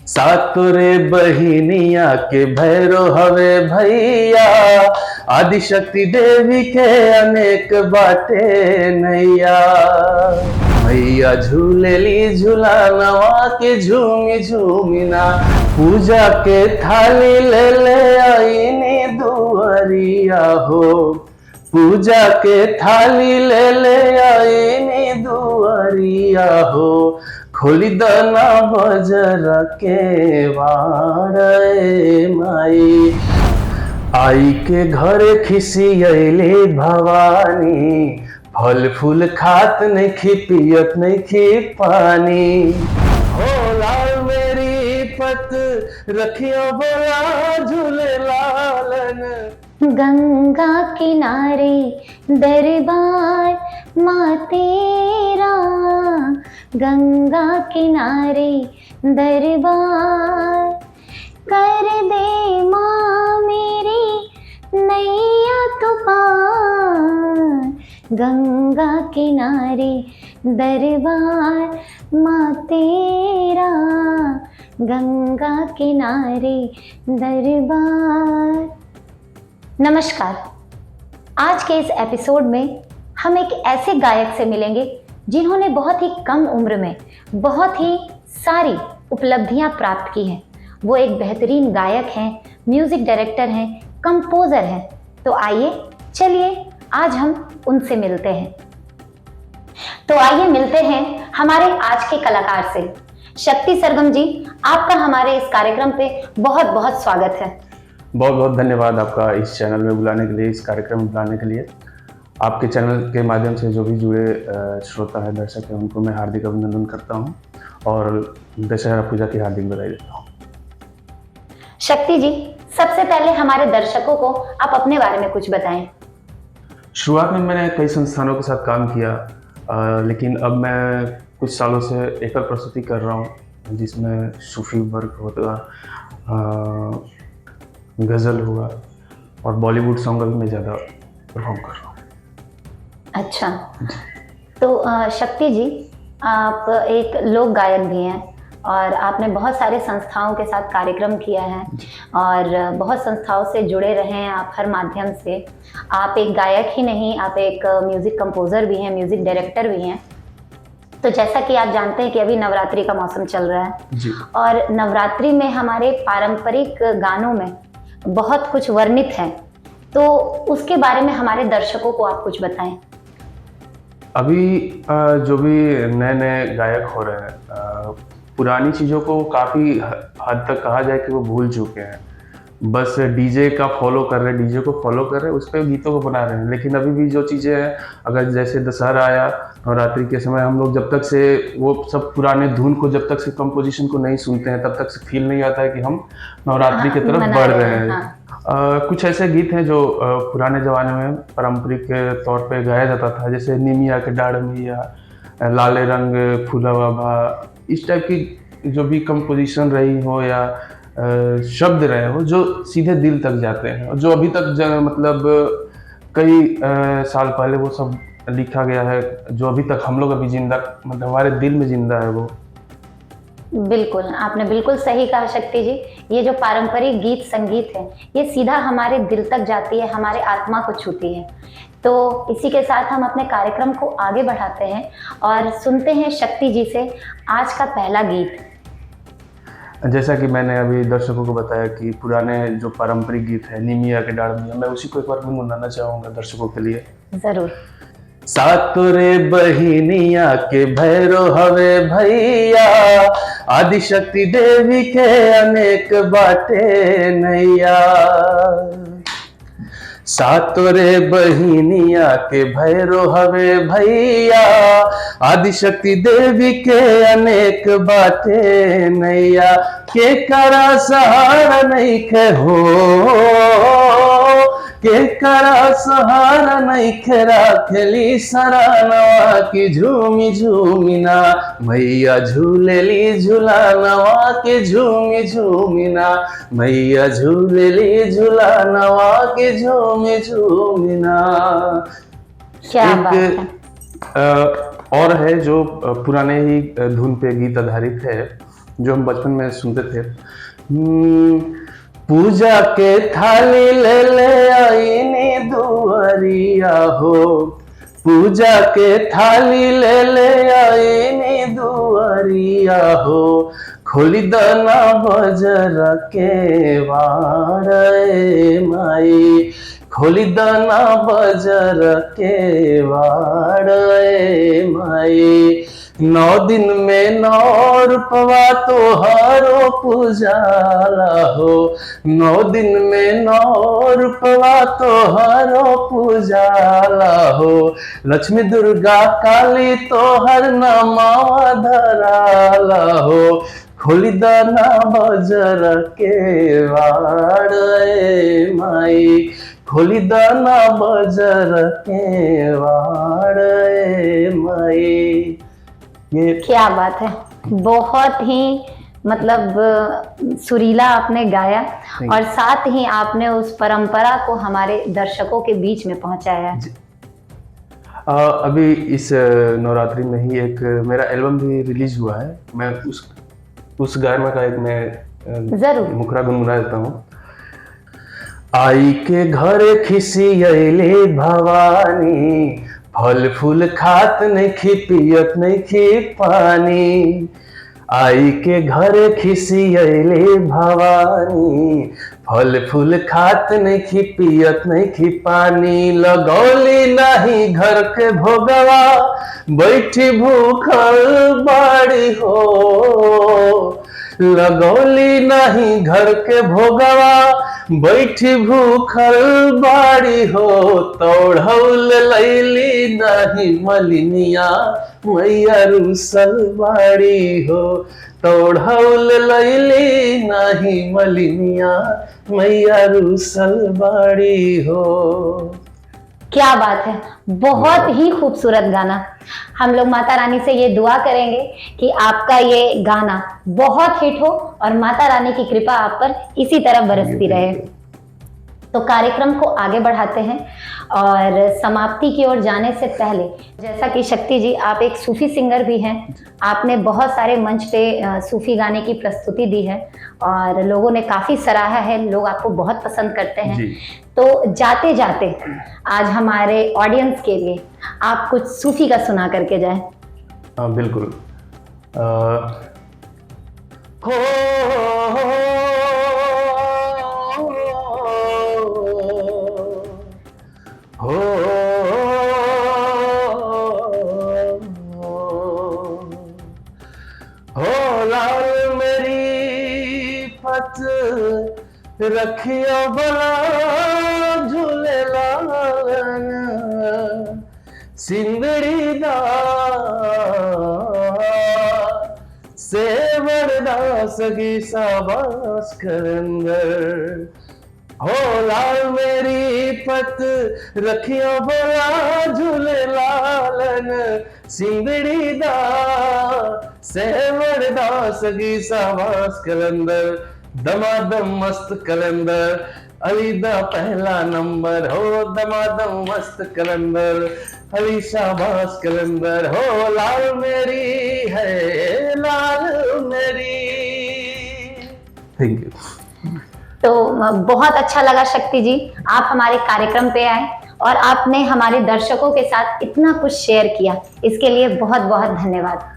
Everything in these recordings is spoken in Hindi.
सातुरे बहिनिया के भैरो हवे भैया, आदिशक्ति देवी के अनेक बाटे नैया। मैया झूलेली झूलानवा के झूमी झूमिना, पूजा के थाली ले ले आईनी दुआरिया हो। पूजा के थाली ले ले आईनी दुआरिया हो। खोली दना बजर के वाड़े माई, आई के घरे खिसियली भवानी। फल फूल खात नहीं पियत नहीं पानी, हो लाल मेरी पत रखियो बोला झूले लालन। गंगा किनारे दरबार माँ तेरा, गंगा किनारे दरबार कर दे माँ मेरी नैया तो पार। गंगा किनारे दरबार माँ तेरा, गंगा किनारे दरबार। नमस्कार। आज के इस एपिसोड में हम एक ऐसे गायक से मिलेंगे जिन्होंने बहुत ही कम उम्र में बहुत ही सारी उपलब्धियां प्राप्त की हैं। वो एक बेहतरीन गायक हैं, म्यूजिक डायरेक्टर हैं, कंपोजर हैं। तो आइए चलिए आज हम उनसे मिलते हैं। तो आइए मिलते हैं हमारे आज के कलाकार से। शक्ति सरगम जी, आपका हमारे इस कार्यक्रम पे बहुत बहुत स्वागत है। बहुत बहुत धन्यवाद आपका इस चैनल में बुलाने के लिए, इस कार्यक्रम में बुलाने के लिए। आपके चैनल के माध्यम से जो भी जुड़े श्रोता है, दर्शक है, उनको मैं हार्दिक अभिनंदन करता हूं और दशहरा पूजा की हार्दिक बधाई देता हूं। शक्ति जी, सबसे पहले हमारे दर्शकों को आप अपने बारे में कुछ बताएं। शुरुआत में मैंने कई संस्थानों के साथ काम किया, लेकिन अब मैं कुछ सालों से एकल प्रस्तुति कर रहा हूँ, जिसमें सूफी वर्क होता, गज़ल हुआ और बॉलीवुड सॉन्ग अभी मैं ज़्यादा परफॉर्म कर रहा हूँ। अच्छा, तो शक्ति जी, आप एक लोक गायक भी हैं और आपने बहुत सारे संस्थाओं के साथ कार्यक्रम किया है और बहुत संस्थाओं से जुड़े रहे हैं आप हर माध्यम से। आप एक गायक ही नहीं, आप एक म्यूज़िक कंपोज़र भी हैं, म्यूज़िक डायरेक्टर भी हैं। तो जैसा कि आप जानते हैं कि अभी नवरात्रि का मौसम चल रहा है जी। और नवरात्रि में हमारे पारंपरिक गानों में बहुत कुछ वर्णित है, तो उसके बारे में हमारे दर्शकों को आप कुछ बताएं। अभी जो भी नए नए गायक हो रहे हैं, पुरानी चीज़ों को काफ़ी हद तक कहा जाए कि वो भूल चुके हैं। बस डीजे का फॉलो कर रहे हैं, डीजे को फॉलो कर रहे हैं, उस पर गीतों को बना रहे हैं। लेकिन अभी भी जो चीज़ें हैं, अगर जैसे दशहरा आया, नवरात्रि के समय हम लोग जब तक से वो सब पुराने धुन को, जब तक से कंपोजिशन को नहीं सुनते हैं, तब तक से फील नहीं आता है कि हम नवरात्रि की तरफ बढ़ रहे हैं। कुछ ऐसे गीत हैं जो पुराने ज़माने में पारंपरिक तौर पे गाया जाता था, जैसे निमिया के डाढ़ मैया, लाले रंग फूलवा भा, इस टाइप की जो भी कंपोजिशन रही हो या शब्द रहे हो, जो सीधे दिल तक जाते हैं और जो अभी तक मतलब कई साल पहले वो सब लिखा गया है, जो अभी तक हम लोग अभी जिंदा, मतलब हमारे दिल में जिंदा है वो। बिल्कुल, आपने बिल्कुल सही कहा शक्ति जी। ये जो पारंपरिक गीत संगीत है, ये सीधा हमारे दिल तक जाती है, हमारे आत्मा को छूती है। तो इसी के साथ हम अपने कार्यक्रम को आगे बढ़ाते हैं और सुनते हैं शक्ति जी से आज का पहला गीत। जैसा कि मैंने अभी दर्शकों को बताया कि पुराने जो पारंपरिक गीत है, निमिया के डाढ़ मैया, मैं उसी को एक बार गुनगुनाना चाहूँगा दर्शकों के लिए। जरूर। सातुरे बहिनिया के भैरो हवे भैया, आदिशक्ति देवी के अनेक बाटे नैया। सातुरे बहिनिया के भैरो हवे भैया, आदिशक्ति देवी के अनेक बाटे नैया। के करा सहारा नहीं खे हो, के करा सहारा नहीं खे राखली सरानवा की झूमी झूमिना। मैया झूलेली झूलानवा के झूमी झूमिना, मैया झूलेली झूलानवा के झूमी झूमिना। क्या बात है। और है जो पुराने ही धुन पे गीत आधारित है, जो हम बचपन में सुनते थे। पूजा के थाली ले ले आईनी दुआरिया हो, पूजा के थाली ले ले आईनी दुआरिया हो, खोली दना बजर के वाड़े माई, खोली दना बजर के वाड़े माई। 9 दिन में 9 रूपवा तोहारो पूजाला हो, 9 दिन में 9 रूपवा तोहारो पूजाला हो, लक्ष्मी दुर्गा काली तोहर नमावा धराला हो, खोली दना बजर के वाड़े माई, खोली दना बजर के वाड़े माई। ये क्या बात है, बहुत ही मतलब सुरीला आपने गाया और साथ ही आपने उस परंपरा को हमारे दर्शकों के बीच में पहुंचाया। अभी इस नवरात्रि में ही एक मेरा एल्बम भी रिलीज हुआ है, मैं उस गाना का एक मैं जरूर मुखड़ा गुनगुना देता हूँ। आई के घर खिसियले भवानी, फल फूल खात नहीं खी पियत नहीं खी पानी, आई के घर खिसियले भवानी, फल फूल खात नहीं खी पियत नहीं खी पानी, लगौली नहीं घर के भोगवा, बैठी भूखल बाड़ी हो, लगौली नहीं घर के भोगवा, बैठी भूखल बाड़ी हो, तोड़ौल लैली नहीं मलिनिया, मैया रूसल बाड़ी हो, तोड़ौल लैली नहीं मलिनिया, मैया रूसल बाड़ी हो। क्या बात है, बहुत ही खूबसूरत गाना। हम लोग माता रानी से ये दुआ करेंगे कि आपका ये गाना बहुत हिट हो और माता रानी की कृपा आप पर इसी तरह बरसती रहे। तो कार्यक्रम को आगे बढ़ाते हैं और समाप्ति की ओर जाने से पहले, जैसा कि शक्ति जी आप एक सूफी सिंगर भी हैं, आपने बहुत सारे मंच पे सूफी गाने की प्रस्तुति दी है और लोगों ने काफ़ी सराहा है, लोग आपको बहुत पसंद करते हैं। तो जाते जाते आज हमारे ऑडियंस के लिए आप कुछ सूफी का सुना करके जाएं। हाँ बिल्कुल। हो लाल मेरी पत रखियो भला झूले लालन, सिंदड़ी दा सेवरदा सगी साबास करंदर, हो लाल मेरी पत रखियो भला झूले लालन, सिंदड़ी दा सेवरदा सगी साबास कलंदर, दमादम मस्त कलंदर, अली दा पहला नंबर हो, दमादम मस्त कलंदर, अली शाबाश कलंदर, हो लाल मेरी है लाल मेरी। Thank you. तो बहुत अच्छा लगा शक्ति जी, आप हमारे कार्यक्रम पे आए और आपने हमारे दर्शकों के साथ इतना कुछ शेयर किया, इसके लिए बहुत बहुत धन्यवाद।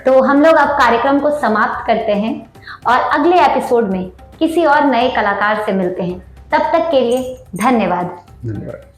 तो हम लोग अब कार्यक्रम को समाप्त करते हैं और अगले एपिसोड में किसी और नए कलाकार से मिलते हैं। तब तक के लिए धन्यवाद। धन्यवाद।